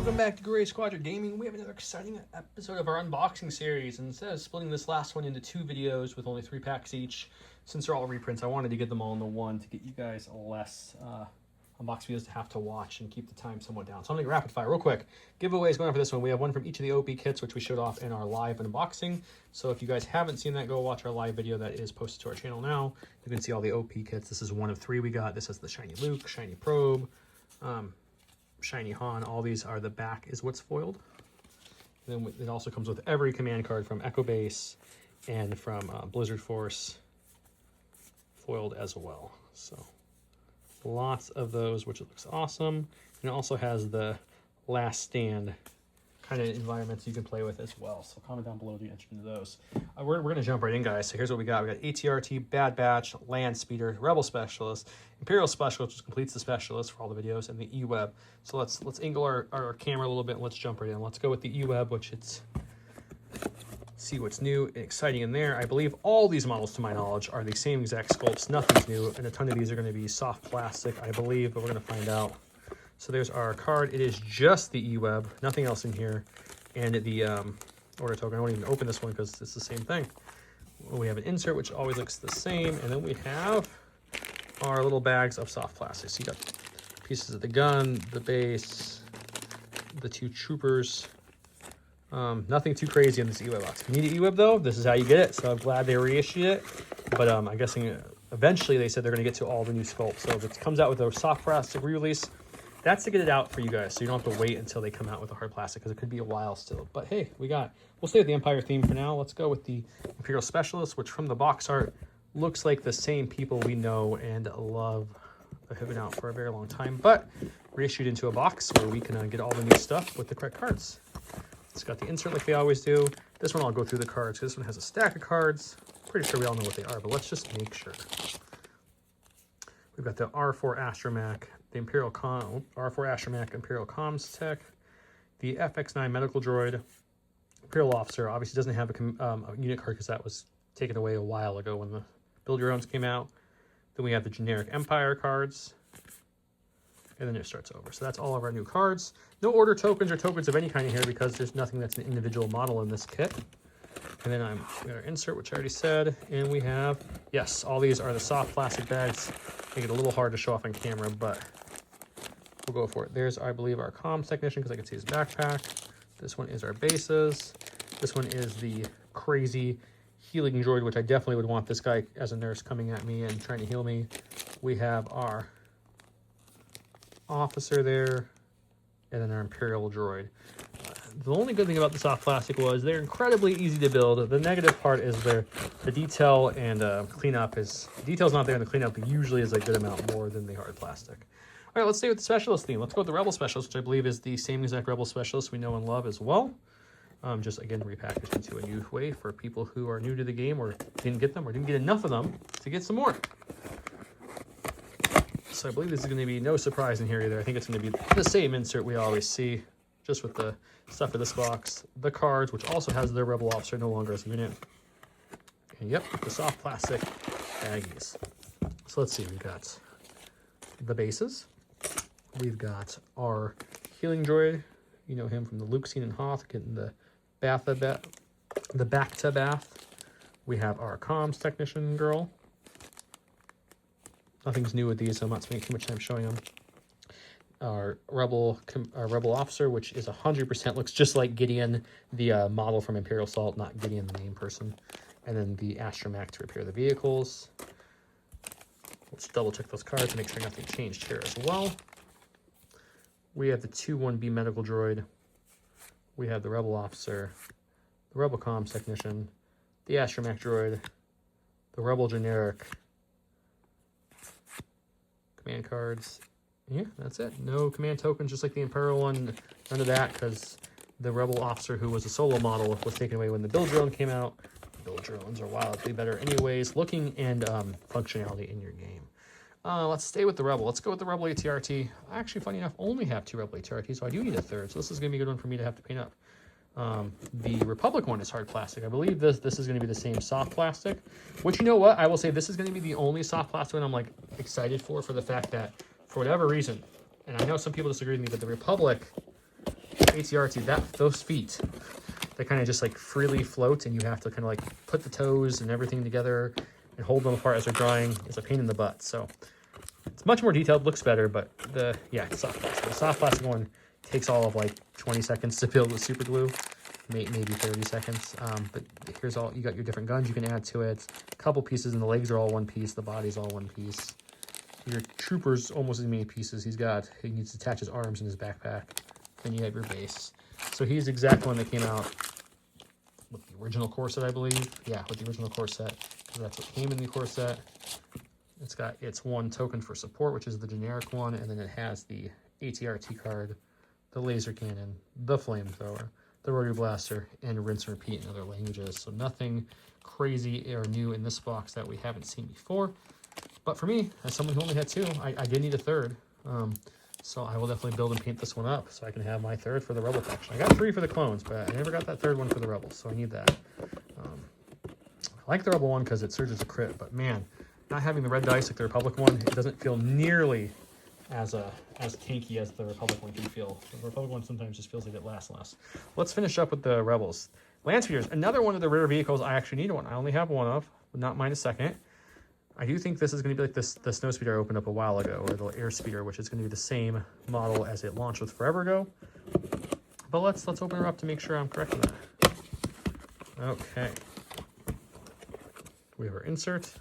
Welcome back to Gray Squadron Gaming. We have another exciting episode of our unboxing series. And instead of splitting this last one into 2 videos with only 3 packs each, since they're all reprints, I wanted to get them all into one to get you guys less unbox videos to have to watch and keep the time somewhat down. So I'm going to rapid fire real quick. Giveaways going on for this one. We have one from each of the OP kits, which we showed off in our live unboxing. So if you guys haven't seen that, go watch our live video that is posted to our channel now. You can see all the OP kits. This is one of 3 we got. This has the Shiny Luke, Shiny Probe, Shiny Han. All these are the back is what's foiled. And then it also comes with every command card from Echo Base and from Blizzard Force foiled as well. So lots of those, which looks awesome. And it also has the Last Stand kind of environments you can play with as well. So comment down below if you're interested in those. We're going to jump right in, guys. So here's what we got. We got ATRT, Bad Batch, Land Speeder, Rebel Specialist, Imperial Specialist, which completes the Specialist for all the videos, and the E-Web. So let's angle our camera a little bit and let's jump right in. Let's go with the E-Web, which it's see what's new and exciting in there. I believe all these models, to my knowledge, are the same exact sculpts. Nothing's new, and a ton of these are going to be soft plastic, I believe, but we're going to find out. So there's our card. It is just the E-Web, nothing else in here. And the order token, I won't even open this one because it's the same thing. We have an insert, which always looks the same. And then we have our little bags of soft plastic. So you got pieces of the gun, the base, the 2 troopers. Nothing too crazy in this E-Web box. If you need an E-Web, though, this is how you get it. So I'm glad they reissued it. But I'm guessing eventually they said they're going to get to all the new sculpts. So if it comes out with a soft plastic re-release, that's to get it out for you guys, so you don't have to wait until they come out with a hard plastic, because it could be a while still. But hey, we'll stay with the Empire theme for now. Let's go with the Imperial Specialist, which from the box art looks like the same people we know and love that have been out for a very long time, but reissued into a box where we can get all the new stuff with the correct cards. It's got the insert like they always do. This one I'll go through the cards, because this one has a stack of cards. Pretty sure we all know what they are, but let's just make sure. We've got the R4 Astromech, the R4 Astromech Imperial Comms Tech, the FX9 Medical Droid, Imperial Officer. Obviously doesn't have a unit card because that was taken away a while ago when the Build Your Owns came out. Then we have the generic Empire cards, and then it starts over. So that's all of our new cards. No order tokens or tokens of any kind in here because there's nothing that's an individual model in this kit. And then we got our insert, which I already said, and we have, yes, all these are the soft plastic bags. Make it a little hard to show off on camera, but we'll go for it. There's, I believe, our comms technician, because I can see his backpack. This one is our bases. This one is the crazy healing droid, which I definitely would want this guy as a nurse coming at me and trying to heal me. We have our officer there, and then our Imperial droid. The only good thing about the soft plastic was they're incredibly easy to build. The negative part is the detail and cleanup is, the detail's not there, and the cleanup usually is a good amount more than the hard plastic. All right, let's stay with the Specialist theme. Let's go with the Rebel Specialist, which I believe is the same exact Rebel Specialist we know and love as well. Just, again, repackaged into a new way for people who are new to the game or didn't get them or didn't get enough of them to get some more. So I believe this is going to be no surprise in here either. I think it's going to be the same insert we always see, just with the stuff for this box. The cards, which also has the Rebel Officer no longer as a unit. And yep, the soft plastic baggies. So let's see, we've got the bases. We've got our healing droid. You know him from the Luke scene in Hoth, getting the back to bath. We have our comms technician girl. Nothing's new with these, so I'm not spending too much time showing them. Our rebel officer, which is 100% looks just like Gideon, the model from Imperial Assault, not Gideon, the name person. And then the Astromech to repair the vehicles. Let's double check those cards to make sure nothing changed here as well. We have the 2-1B Medical Droid. We have the Rebel Officer, the Rebel Comms Technician, the Astromech Droid, the Rebel Generic command cards. Yeah, that's it. No command tokens, just like the Imperial one. None of that, because the Rebel Officer, who was a solo model, was taken away when the Build Your Own came out. Build Your Owns are wildly better anyways, looking and functionality in your game. Let's stay with the Rebel. Let's go with the Rebel ATRT. I actually, funny enough, only have 2 Rebel ATRTs, so I do need a third. So this is going to be a good one for me to have to paint up. The Republic one is hard plastic. I believe this is going to be the same soft plastic, which, you know what? I will say this is going to be the only soft plastic one I'm like excited for the fact that, for whatever reason, and I know some people disagree with me, but the Republic ATRT, those feet, they kind of just like freely float, and you have to kind of like put the toes and everything together and hold them apart as they're drying. It's a pain in the butt. So it's much more detailed, looks better, but it's soft plastic. The soft plastic one takes all of like 20 seconds to build with super glue, maybe 30 seconds. But here's all, you got your different guns you can add to it. A couple pieces, and the legs are all one piece, the body's all one piece. Your trooper's almost as many pieces. He needs to attach his arms in his backpack. Then you have your base. So he's the exact one that came out with the original core set, I believe. Yeah, with the original core set. That's what came in the core set. It's got its one token for support, which is the generic one, and then it has the ATRT card, the laser cannon, the flamethrower, the rotary blaster, and rinse and repeat in other languages. So nothing crazy or new in this box that we haven't seen before. But for me, as someone who only had two, I did need a third. So I will definitely build and paint this one up so I can have my third for the Rebel faction. I got 3 for the clones, but I never got that third one for the Rebels, so I need that. I like the Rebel one because it surges a crit, but man, not having the red dice like the Republic one, it doesn't feel nearly as tanky as the Republic one can feel. The Republic one sometimes just feels like it lasts less. Let's finish up with the Rebels. Land Speeders, another one of the rare vehicles I actually need one. I only have one of, would not mind a second. I do think this is going to be like the Snow Speeder I opened up a while ago, or the Air Speeder, which is going to be the same model as it launched with forever ago. But let's open her up to make sure I'm correct in that. Okay. We have our insert.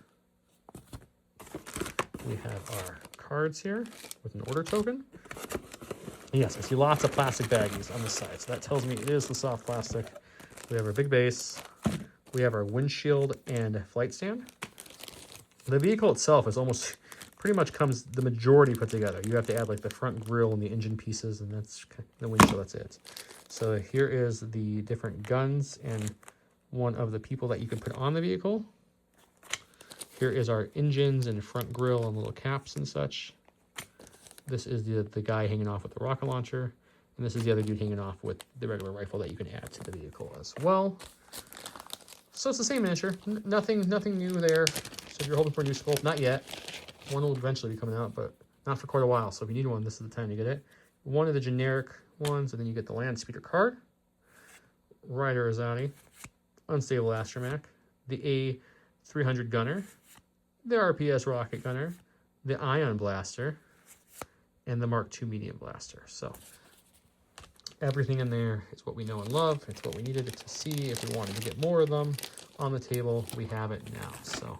We have our cards here with an order token. Yes, I see lots of plastic baggies on this side, so that tells me it is the soft plastic. We have our big base. We have our windshield and flight stand. The vehicle itself is almost pretty much comes the majority put together. You have to add like the front grille and the engine pieces, and that's the windshield, that's it. So here is the different guns and one of the people that you can put on the vehicle. Here is our engines and front grille and little caps and such. This is the guy hanging off with the rocket launcher, and this is the other dude hanging off with the regular rifle that you can add to the vehicle as well. So it's the same miniature, nothing new there. So if you're hoping for a new sculpt, not yet. One will eventually be coming out, but not for quite a while. So if you need one, this is the time to get it. One of the generic ones, and then you get the Land Speeder card, Rider Azadi, Unstable Astromech, the A300 Gunner, the RPS Rocket Gunner, the Ion Blaster, and the Mark II Medium Blaster. So everything in there is what we know and love. It's what we needed to see if we wanted to get more of them on the table. We have it now. So,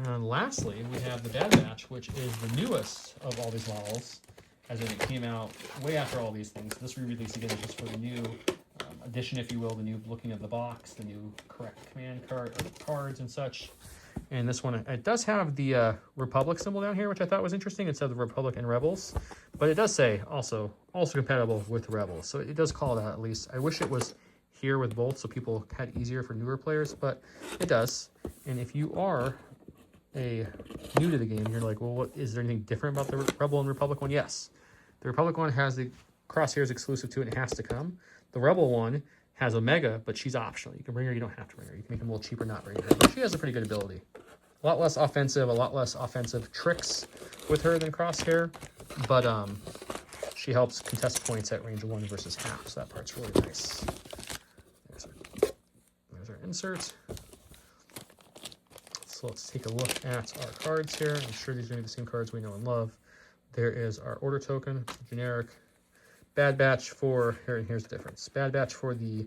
and lastly, we have the Bad Batch, which is the newest of all these models, as it came out way after all these things. This re-release again is just for the new edition, if you will, the new looking of the box, the new correct command cards and such. And this one, it does have the Republic symbol down here, which I thought was interesting, instead of the Republic and Rebels. But it does say also compatible with Rebels. So it does call it out at least. I wish it was here with both so people had it easier for newer players, but it does. And if you are new to the game, you're like, well, is there anything different about the Rebel and Republic one? Yes. The Republic one has the crosshairs exclusive to it, and it has to come. The Rebel one has Omega, but she's optional. You can bring her, you don't have to bring her. You can make them a little cheaper not bring her. But she has a pretty good ability. A lot less offensive tricks with her than Crosshair, but she helps contest points at range 1 versus half, so that part's really nice. There's our insert. So let's take a look at our cards here. I'm sure these are going to be the same cards we know and love. There is our order token, generic. Bad Batch for, here's the difference. Bad Batch for the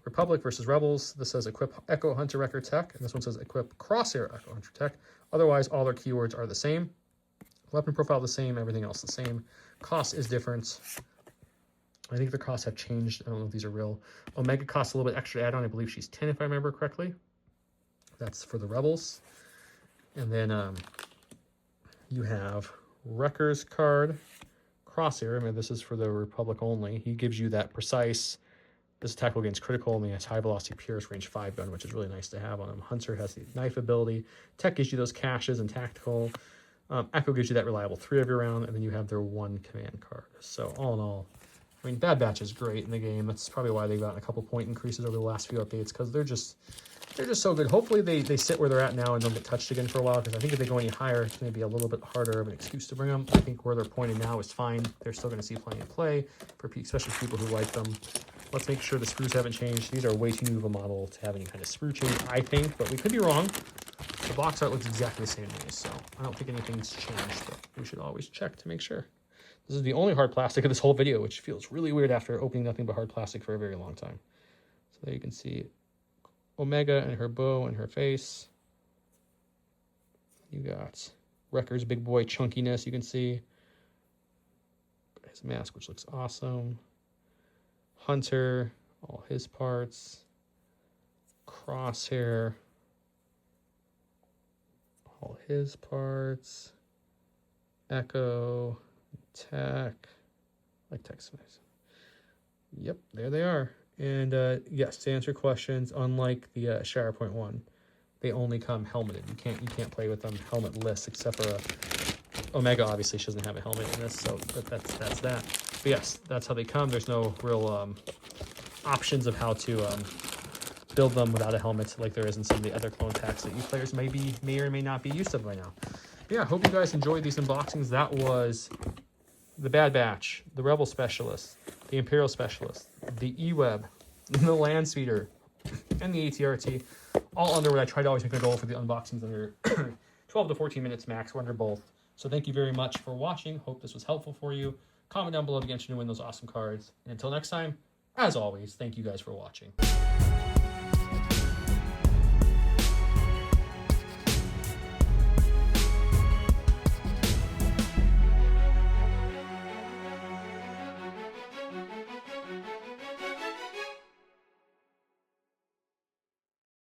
Republic versus Rebels. This says equip Echo Hunter Wrecker Tech, and this one says equip Crosshair Echo Hunter Tech. Otherwise, all their keywords are the same. Weapon profile the same, everything else the same. Cost is different. I think the costs have changed. I don't know if these are real. Omega costs a little bit extra add-on. I believe she's 10 if I remember correctly. That's for the Rebels. And then you have Wrecker's card. Crosshair, I mean, this is for the Republic only. He gives you that precise, this attack will against critical, and he has high velocity Pierce range 5 gun, which is really nice to have on him. Hunter has the knife ability. Tech gives you those caches and tactical. Echo gives you that reliable 3 every round, and then you have their 1 command card. So all in all, I mean, Bad Batch is great in the game. That's probably why they've gotten a couple point increases over the last few updates, because they're just so good. Hopefully they sit where they're at now and don't get touched again for a while, because I think if they go any higher, it's going to be a little bit harder of an excuse to bring them. I think where they're pointed now is fine. They're still going to see plenty of play, for especially people who like them. Let's make sure the screws haven't changed. These are way too new of a model to have any kind of screw change, I think, but we could be wrong. The box art looks exactly the same to me, so I don't think anything's changed, but we should always check to make sure. This is the only hard plastic of this whole video, which feels really weird after opening nothing but hard plastic for a very long time. So there you can see Omega and her bow and her face. You got Wrecker's big boy chunkiness, you can see. His mask, which looks awesome. Hunter, all his parts. Crosshair, all his parts. Echo, Tech, like Tech's nice. Yep, there they are. And yes, to answer questions, unlike the Shire Point 1, they only come helmeted. You can't play with them helmetless, except for Omega. Obviously, she doesn't have a helmet in this, so that's that. But yes, that's how they come. There's no real options of how to build them without a helmet, like there is in some of the other clone packs that you players may or may not be used to by now. But yeah, hope you guys enjoyed these unboxings. That was the Bad Batch, the Rebel Specialist, the Imperial Specialist, the E-Web, the Land Speeder, and the ATRT, all under what I try to always make a goal for the unboxings under 12 to 14 minutes max. We're under both. So thank you very much for watching. Hope this was helpful for you. Comment down below to get you to win those awesome cards. And until next time, as always, thank you guys for watching.